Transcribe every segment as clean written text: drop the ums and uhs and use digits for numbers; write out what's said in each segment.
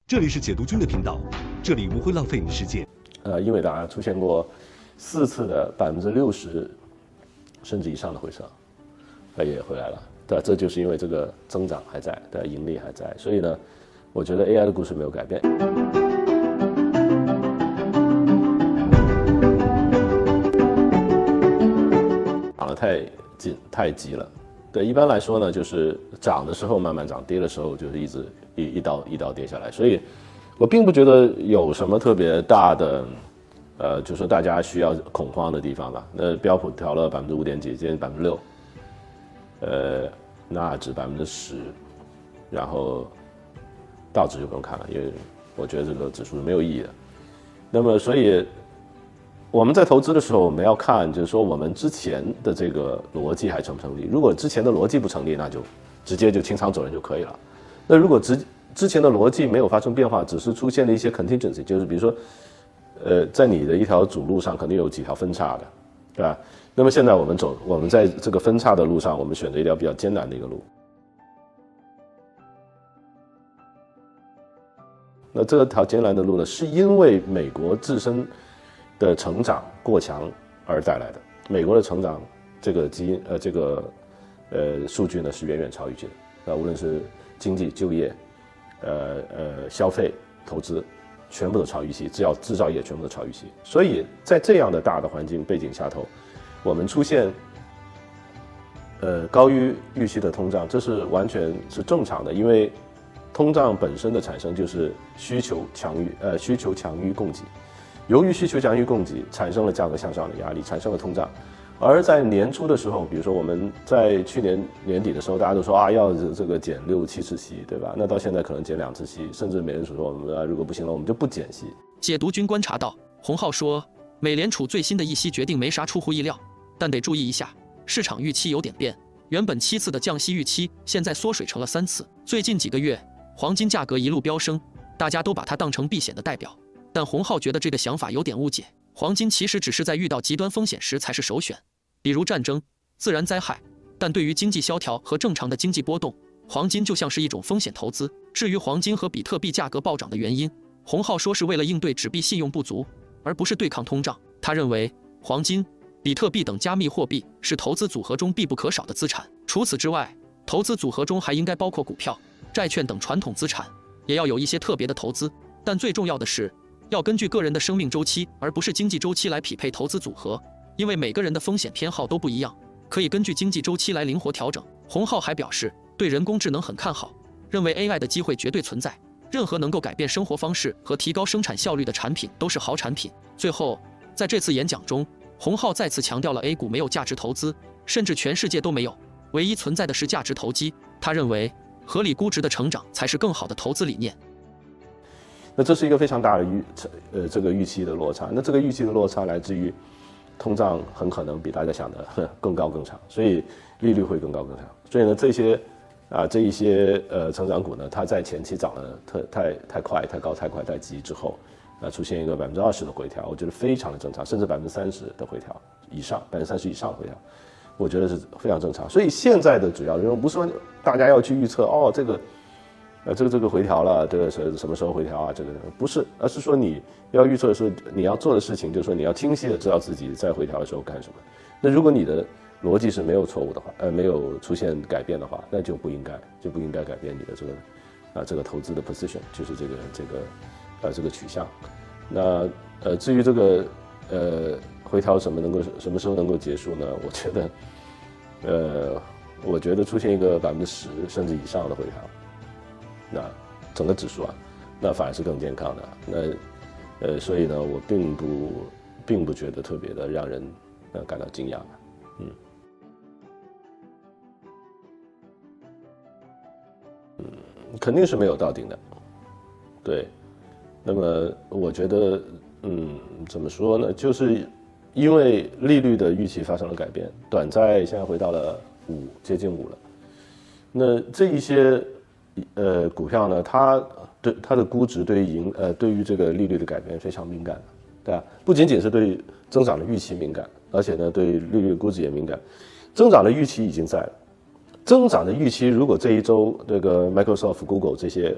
这里是解读君的频道，这里不会浪费你时间。英伟达出现过4次的60%甚至以上的回撤，也回来了，对吧？这就是因为这个增长还在，对吧？盈利还在，所以呢，我觉得 AI 的故事没有改变。涨得太急了，对，一般来说呢，就是涨的时候慢慢涨，跌的时候就是一刀跌下来，所以我并不觉得有什么特别大的。就是说大家需要恐慌的地方吧。那标普调了5.点几，今天6%，纳指10%，然后道指就不用看了，因为我觉得这个指数是没有意义的。那么，所以我们在投资的时候，我们要看，就是说我们之前的这个逻辑还成不成立。如果之前的逻辑不成立，那就直接就清仓走人就可以了。那如果之前的逻辑没有发生变化，只是出现了一些 contingency， 就是比如说。在你的一条主路上肯定有几条分叉的，对吧？那么现在我们在这个分叉的路上，我们选择一条比较艰难的一个路。那这条艰难的路呢，是因为美国自身的成长过强而带来的。美国的成长这个数据呢是远远超预期的，无论是经济、就业、消费、投资。全部都超预期，只要制造业全部都超预期，所以在这样的大的环境背景下头，我们出现高于预期的通胀，这是完全是正常的，因为通胀本身的产生就是需求强于供给，由于需求强于供给，产生了价格向上的压力，产生了通胀。而在年初的时候，比如说我们在去年年底的时候，大家都说要这个减6、7次息，对吧？那到现在可能减2次息，甚至美联储说我们如果不行了，我们就不减息。解读君观察到，洪浩说，美联储最新的议息决定没啥出乎意料，但得注意一下，市场预期有点变，原本7次的降息预期，现在缩水成了3次。最近几个月，黄金价格一路飙升，大家都把它当成避险的代表，但洪浩觉得这个想法有点误解。黄金其实只是在遇到极端风险时才是首选，比如战争、自然灾害，但对于经济萧条和正常的经济波动，黄金就像是一种风险投资。至于黄金和比特币价格暴涨的原因，洪浩说是为了应对纸币信用不足，而不是对抗通胀。他认为黄金、比特币等加密货币是投资组合中必不可少的资产，除此之外，投资组合中还应该包括股票、债券等传统资产，也要有一些特别的投资，但最重要的是要根据个人的生命周期而不是经济周期来匹配投资组合，因为每个人的风险偏好都不一样，可以根据经济周期来灵活调整。洪浩还表示对人工智能很看好，认为 AI 的机会绝对存在，任何能够改变生活方式和提高生产效率的产品都是好产品。最后，在这次演讲中，洪浩再次强调了 A 股没有价值投资，甚至全世界都没有，唯一存在的是价值投机。他认为合理估值的成长才是更好的投资理念。那这是一个非常大的这个预期的落差。那这个预期的落差来自于通胀很可能比大家想的更高更长，所以利率会更高更长。所以呢，这一些成长股呢，它在前期涨得太快、太高、太快、太急之后，出现一个20%的回调，我觉得非常的正常，甚至30%的回调以上，30%以上的回调，我觉得是非常正常。所以现在的主要任务不是说大家要去预测这个回调了，这个是什么时候回调啊？这个不是，而是说你要预测的是你要做的事情，就是说你要清晰的知道自己在回调的时候干什么。那如果你的逻辑是没有错误的话，没有出现改变的话，那就不应该改变你的这个投资的 position， 就是这个取向。那至于这个回调什么时候能够结束呢？我觉得出现一个10%甚至以上的回调。那整个指数那反而是更健康的。那所以呢，我并不觉得特别的让人感到惊讶。肯定是没有到顶的。对，那么我觉得怎么说呢？就是因为利率的预期发生了改变，短债现在回到了接近5了。那这一些股票呢，它的估值对于这个利率的改变非常敏感，对吧？不仅仅是对增长的预期敏感，而且呢对利率估值也敏感。增长的预期已经在了，增长的预期如果这一周这个 Microsoft、Google 这些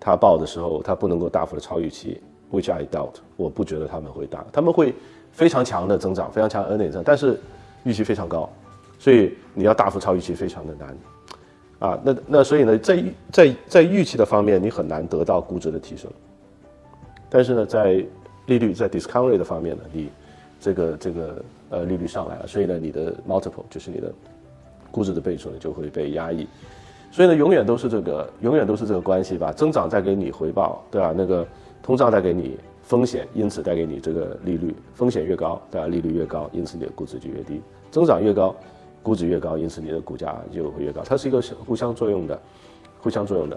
它报的时候，它不能够大幅的超预期 ，which I doubt， 我不觉得他们会大，他们会非常强的增长，非常强的 earnings， 但是预期非常高，所以你要大幅超预期非常的难，啊，那所以呢，在预期的方面，你很难得到估值的提升，但是呢，在利率在 discount rate 的方面呢，你这个利率上来了，所以呢，你的 multiple 就是你的估值的倍数呢就会被压抑。所以呢，永远都是这个关系吧，增长带给你回报，对吧？那个通胀带给你风险，因此带给你这个利率，风险越高，对吧？利率越高，因此你的估值就越低，增长越高，估值越高，因此你的股价就会越高，它是一个互相作用的。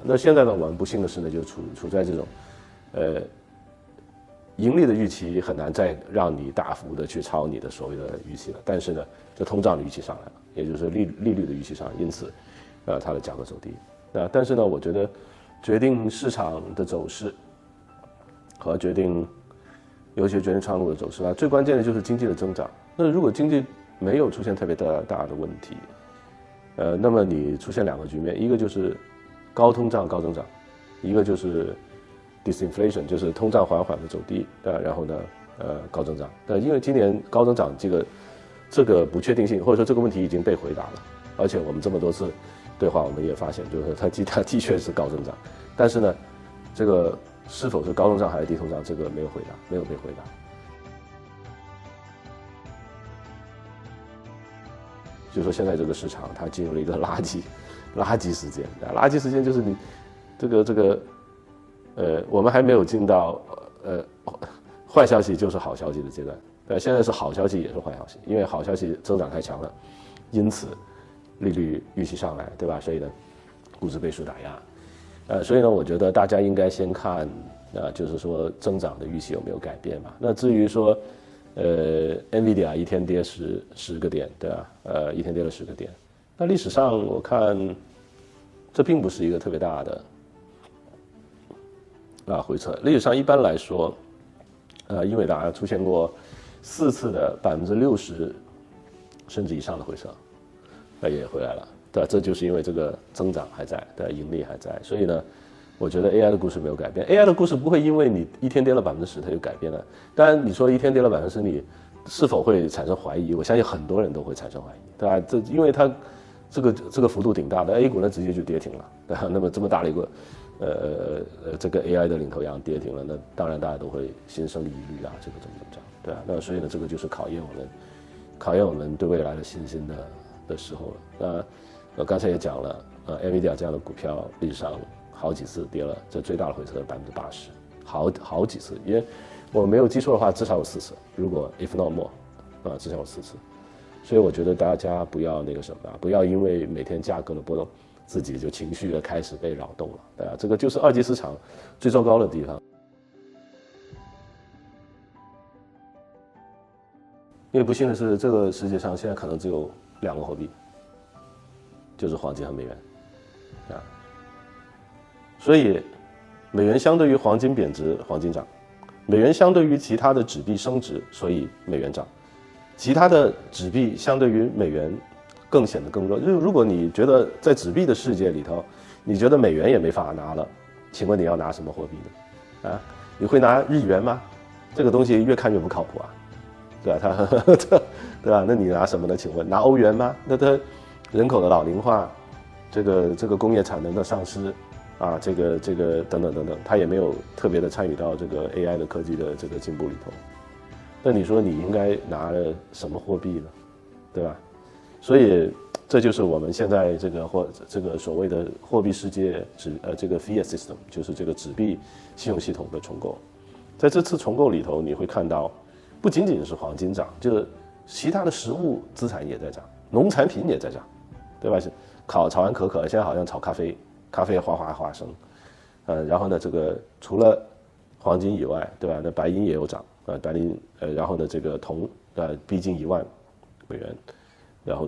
那现在呢，我们不幸的是呢，就处在这种，盈利的预期很难再让你大幅的去超你的所谓的预期了，但是呢，这通胀的预期上来了，也就是利率的预期上来，因此。它的价格走低，但是呢，我觉得决定市场的走势和尤其决定创业的走势最关键的就是经济的增长。那如果经济没有出现特别大的问题，那么你出现两个局面，一个就是高通胀高增长，一个就是 disinflation， 就是通胀缓缓的走低，然后呢，高增长。因为今年高增长这个不确定性，或者说这个问题已经被回答了，而且我们这么多次对话，我们也发现，就是它的确是高增长，但是呢，这个是否是高增长还是低通胀，这个没有被回答。就是说现在这个市场它进入了一个垃圾时间，垃圾时间就是你我们还没有进到坏消息就是好消息的阶段，现在是好消息也是坏消息，因为好消息增长太强了，因此。利率预期上来，对吧？所以呢，估值倍数打压，所以呢，我觉得大家应该先看，就是说增长的预期有没有改变嘛？那至于说，NVIDIA 一天跌10个点，对吧？一天跌了10个点，那历史上我看，这并不是一个特别大的回撤。历史上一般来说，英伟达出现过4次的60%甚至以上的回撤。也回来了，对吧？这就是因为这个增长还在，对，盈利还在，所以呢，我觉得 AI 的故事没有改变。AI 的故事不会因为你一天跌了10%它就改变了。当然，你说一天跌了10%，你是否会产生怀疑？我相信很多人都会产生怀疑，对吧？因为它这个幅度挺大的 ，A 股呢直接就跌停了，对吧？那么这么大的一个这个 AI 的领头羊跌停了，那当然大家都会心生疑虑啊，这个怎么讲，对吧？那所以呢，这个就是考验我们对未来的信心的时候了。我刚才也讲了，NVIDIA 这样的股票历史上好几次跌了，这最大的回撤80%，好几次，因为我没有记错的话，至少有4次，如果 if not more，至少有4次。所以我觉得大家不要那个什么，不要因为每天价格的波动，自己就情绪开始被扰动了，对吧？这个就是二级市场最糟糕的地方。因为不幸的是，这个世界上现在可能只有2个货币，就是黄金和美元，所以美元相对于黄金贬值，黄金涨；美元相对于其他的纸币升值，所以美元涨；其他的纸币相对于美元更显得更弱。如果你觉得在纸币的世界里头，你觉得美元也没法拿了，请问你要拿什么货币呢？你会拿日元吗？这个东西越看越不靠谱啊。对吧？对吧？那你拿什么呢？请问拿欧元吗？那它人口的老龄化，这个工业产能的丧失，这个等等，它也没有特别的参与到这个 AI 的科技的这个进步里头。那你说你应该拿什么货币呢？对吧？所以这就是我们现在这个所谓的货币世界这个 fiat system， 就是这个纸币信用系统的重构。在这次重构里头，你会看到。不仅仅是黄金涨，就是其他的实物资产也在涨，农产品也在涨，对吧？炒完可可，现在好像炒咖啡哗升，然后呢，这个除了黄金以外，对吧？那白银也有涨，白银，然后呢，这个铜，逼近1万美元，然后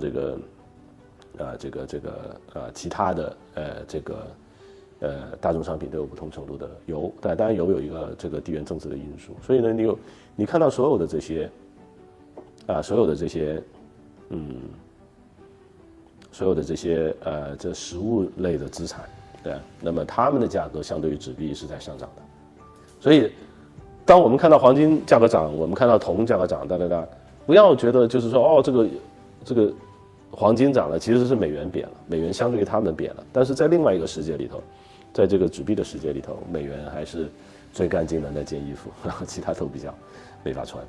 其他的大宗商品都有不同程度的油，但当然油有一个这个地缘政治的因素，所以呢，你看到所有的这些这实物类的资产，对吧？那么它们的价格相对于纸币是在上涨的，所以当我们看到黄金价格涨，我们看到铜价格涨，不要觉得就是说哦，这个黄金涨了，其实是美元贬了，美元相对于他们贬了。但是在另外一个世界里头，在这个纸币的世界里头，美元还是最干净的那件衣服，然后其他都比较没法穿。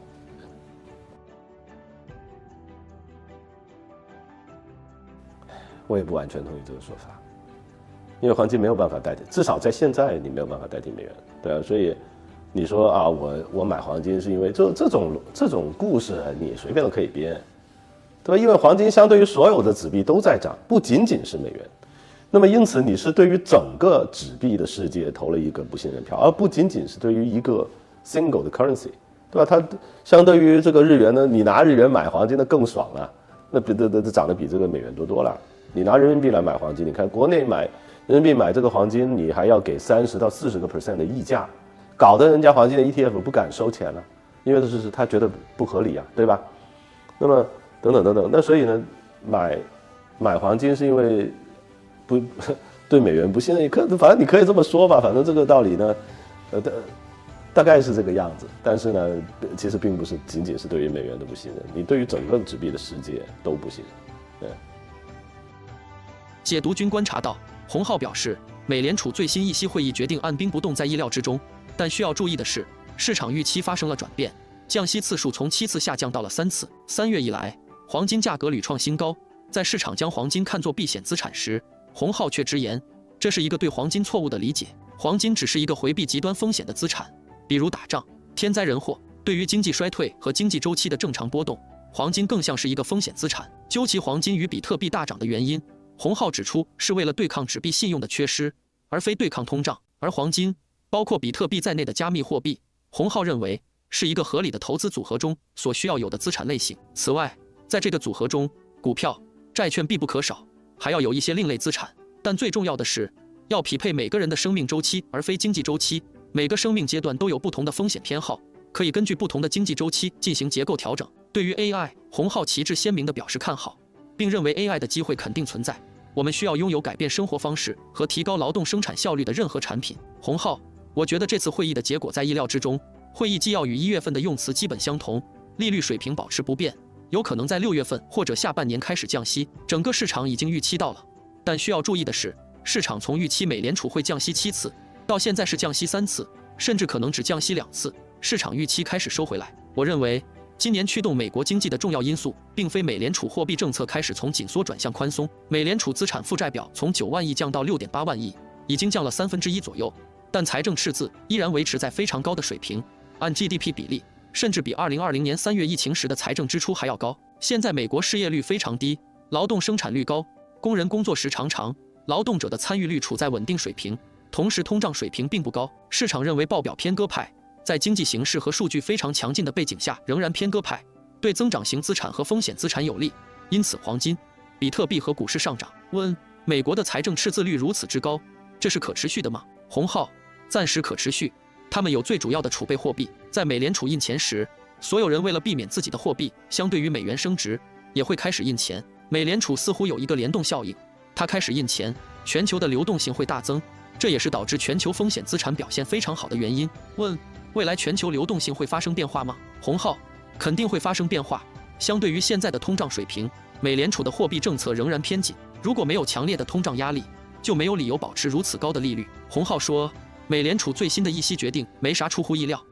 我也不完全同意这个说法，因为黄金没有办法代替，至少在现在你没有办法代替美元，对啊，所以你说啊，我买黄金是因为这种故事你随便都可以编，对吧？因为黄金相对于所有的纸币都在涨，不仅仅是美元，那么因此你是对于整个纸币的世界投了一个不信任票，而不仅仅是对于一个 single 的 currency， 对吧？它相对于这个日元呢，你拿日元买黄金那更爽啊，那涨得比这个美元多了。你拿人民币来买黄金，你看国内买人民币买这个黄金，你还要给30%到40%的溢价，搞得人家黄金的 ETF 不敢收钱了，因为他觉得不合理啊，对吧？那么等等，那所以呢，买黄金是因为不对美元不信任，反正你可以这么说吧，反正这个道理呢，大概是这个样子。但是呢，其实并不是仅仅是对于美元的不信任，你对于整个纸币的世界都不信任，对。解读君观察到，洪浩表示，美联储最新议息会议决定按兵不动在意料之中，但需要注意的是，市场预期发生了转变，降息次数从7次下降到了3次。3月以来，黄金价格屡创新高，在市场将黄金看作避险资产时，洪浩却直言，这是一个对黄金错误的理解，黄金只是一个回避极端风险的资产，比如打仗、天灾人祸，对于经济衰退和经济周期的正常波动，黄金更像是一个风险资产。究其黄金与比特币大涨的原因，洪浩指出，是为了对抗纸币信用的缺失，而非对抗通胀。而黄金，包括比特币在内的加密货币，洪浩认为是一个合理的投资组合中所需要有的资产类型。此外，在这个组合中，股票、债券必不可少，还要有一些另类资产。但最重要的是，要匹配每个人的生命周期，而非经济周期。每个生命阶段都有不同的风险偏好，可以根据不同的经济周期进行结构调整。对于 AI， 洪浩旗帜鲜明地表示看好，并认为 AI 的机会肯定存在。我们需要拥有改变生活方式和提高劳动生产效率的任何产品。洪浩，我觉得这次会议的结果在意料之中。会议纪要与1月份的用词基本相同，利率水平保持不变，有可能在6月份或者下半年开始降息，整个市场已经预期到了。但需要注意的是，市场从预期美联储会降息7次，到现在是降息3次，甚至可能只降息2次，市场预期开始收回来。我认为，今年驱动美国经济的重要因素，并非美联储货币政策开始从紧缩转向宽松。美联储资产负债表从9万亿降到6.8万亿，已经降了1/3左右，但财政赤字依然维持在非常高的水平，按 GDP 比例，甚至比2020年3月疫情时的财政支出还要高。现在美国失业率非常低，劳动生产率高，工人工作时长长，劳动者的参与率处在稳定水平，同时通胀水平并不高。市场认为报表偏鸽派，在经济形势和数据非常强劲的背景下，仍然偏鸽派，对增长型资产和风险资产有利，因此黄金、比特币和股市上涨。问：美国的财政赤字率如此之高，这是可持续的吗？洪浩：暂时可持续，他们有最主要的储备货币。在美联储印钱时，所有人为了避免自己的货币相对于美元升值，也会开始印钱。美联储似乎有一个联动效应，它开始印钱，全球的流动性会大增，这也是导致全球风险资产表现非常好的原因。问：未来全球流动性会发生变化吗？洪浩：肯定会发生变化。相对于现在的通胀水平，美联储的货币政策仍然偏紧。如果没有强烈的通胀压力，就没有理由保持如此高的利率。洪浩说，美联储最新的议息决定没啥出乎意料，